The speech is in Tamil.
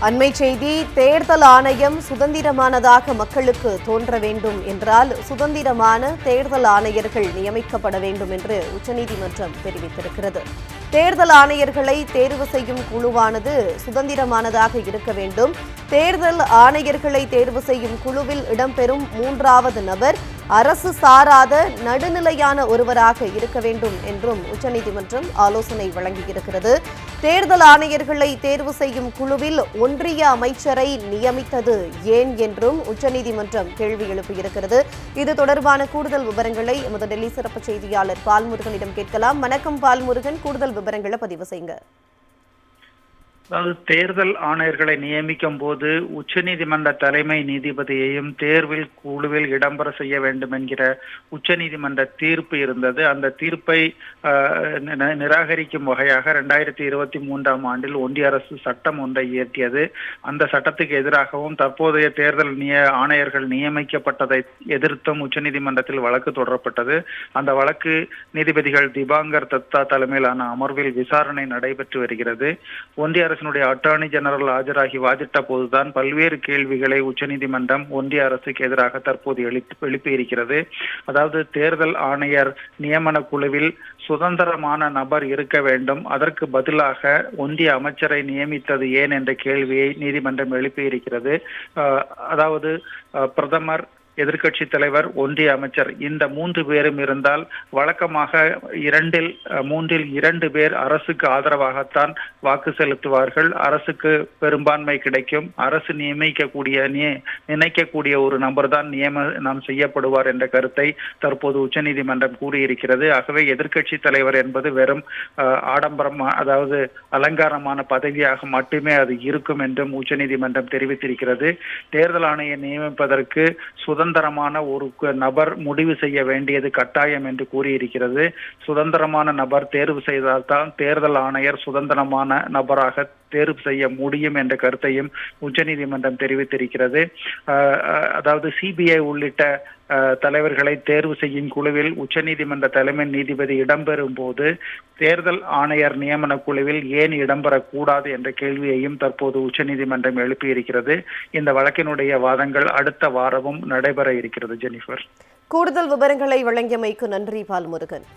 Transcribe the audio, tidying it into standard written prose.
அண்மை செய்தி. தேர்தல் ஆணையம் சுதந்திரமானதாக மக்களுக்கு தோன்ற வேண்டும் என்றால் சுதந்திரமான தேர்தல் ஆணையர்கள் நியமிக்கப்பட வேண்டும் என்று உச்சநீதிமன்றம் தெரிவித்திருக்கிறது. தேர்தல் ஆணையர்களை தேர்வு செய்யும் குழுவானது சுதந்திரமானதாக இருக்க வேண்டும். தேர்தல் ஆணையர்களை தேர்வு செய்யும் குழுவில் இடம்பெறும் மூன்றாவது நபர் அரசு சாராத நடுநிலையான ஒருவராக இருக்க வேண்டும் என்றும் உச்சநீதிமன்றம் ஆலோசனை வழங்கியிருக்கிறது. தேர்தல் ஆணையர்களை தேர்வு செய்யும் குழுவில் ஒன்றிய அமைச்சரை நியமித்தது ஏன் என்றும் உச்சநீதிமன்றம் கேள்வி எழுப்பியிருக்கிறது. இது தொடர்பான கூடுதல் விவரங்களை எமது டெல்லி சிறப்பு செய்தியாளர் பால்முருகனிடம் கேட்கலாம். வணக்கம் பால்முருகன், கூடுதல் விவரங்களை பதிவு செய்யுங்க. அதாவது தேர்தல் ஆணையர்களை நியமிக்கும் போது உச்சநீதிமன்ற தலைமை நீதிபதியையும் தேர்வில் குழுவில் இடம்பெற செய்ய வேண்டும் என்கிற உச்சநீதிமன்ற தீர்ப்பு இருந்தது. அந்த தீர்ப்பை நிராகரிக்கும் வகையாக 2023ஆம் ஆண்டில் ஒன்றிய அரசு சட்டம் ஒன்றை இயற்றியது. அந்த சட்டத்துக்கு எதிராகவும் தற்போதைய தேர்தல் ஆணையர்கள் நியமிக்கப்பட்டதை எதிர்த்தும் உச்சநீதிமன்றத்தில் வழக்கு தொடரப்பட்டது. அந்த வழக்கு நீதிபதிகள் திபாங்கர் தத்தா தலைமையிலான அமர்வில் விசாரணை நடைபெற்று வருகிறது. ஒன்றிய அரசினுடைய அட்டார்னி ஜெனரல் ஆஜராகி வாதிட்ட போதுதான் பல்வேறு கேள்விகளை உச்சநீதிமன்றம் ஒன்றிய அரசுக்கு எதிராக தற்போது எழுப்பியிருக்கிறது. அதாவது தேர்தல் ஆணையர் நியமன குழுவில் சுதந்திரமான நபர் இருக்க வேண்டும், அதற்கு பதிலாக ஒன்றிய அமைச்சரை நியமித்தது ஏன் என்ற கேள்வியை நீதிமன்றம் எழுப்பியிருக்கிறது. அதாவது பிரதமர், எதிர்கட்சி தலைவர், ஒன்றிய அமைச்சர் இந்த 3 பேரும் இருந்தால் வழக்கமாக 2 2 பேர் அரசுக்கு ஆதரவாகத்தான் வாக்கு செலுத்துவார்கள். அரசுக்கு பெரும்பான்மை கிடைக்கும். அரசு நினைக்கக்கூடிய ஒரு நபர் தான் நியமனம் செய்யப்படுவார் என்ற கருத்தை தற்போது உச்சநீதிமன்றம் கூறியிருக்கிறது. ஆகவே எதிர்கட்சி தலைவர் என்பது வெறும் ஆடம்பரம், அதாவது அலங்காரமான பதவியாக மட்டுமே அது இருக்கும் என்றும் உச்சநீதிமன்றம் தெரிவித்திருக்கிறது. தேர்தல் ஆணையை நியமிப்பதற்கு சுதந்திரமான ஒரு நபர் முடிவு செய்ய வேண்டியது கட்டாயம் என்று கூறியிருக்கிறது. சுதந்திரமான நபர் தேர்வு செய்தால்தான் தேர்தல் ஆணையர் சுதந்திரமான நபராக தேர்வு செய்ய முடியும் என்ற கருத்தையும் உச்சநீதிமன்றம் தெரிவித்திருக்கிறது. அதாவது சிபிஐ உள்ளிட்ட தலைவர்களை தேர்வு செய்யும் குழுவில் உச்சநீதிமன்ற தலைமை நீதிபதி இடம்பெறும் போது தேர்தல் ஆணையர் நியமன குழுவில் ஏன் இடம்பெறக்கூடாது என்ற கேள்வியையும் தற்போது உச்சநீதிமன்றம் எழுப்பியிருக்கிறது. இந்த வழக்கினுடைய வாதங்கள் அடுத்த வாரமும் நடைபெற இருக்கிறது. ஜெனிஃபர், கூடுதல் விவரங்களை வழங்கியமைக்கு நன்றி பால்முருகன்.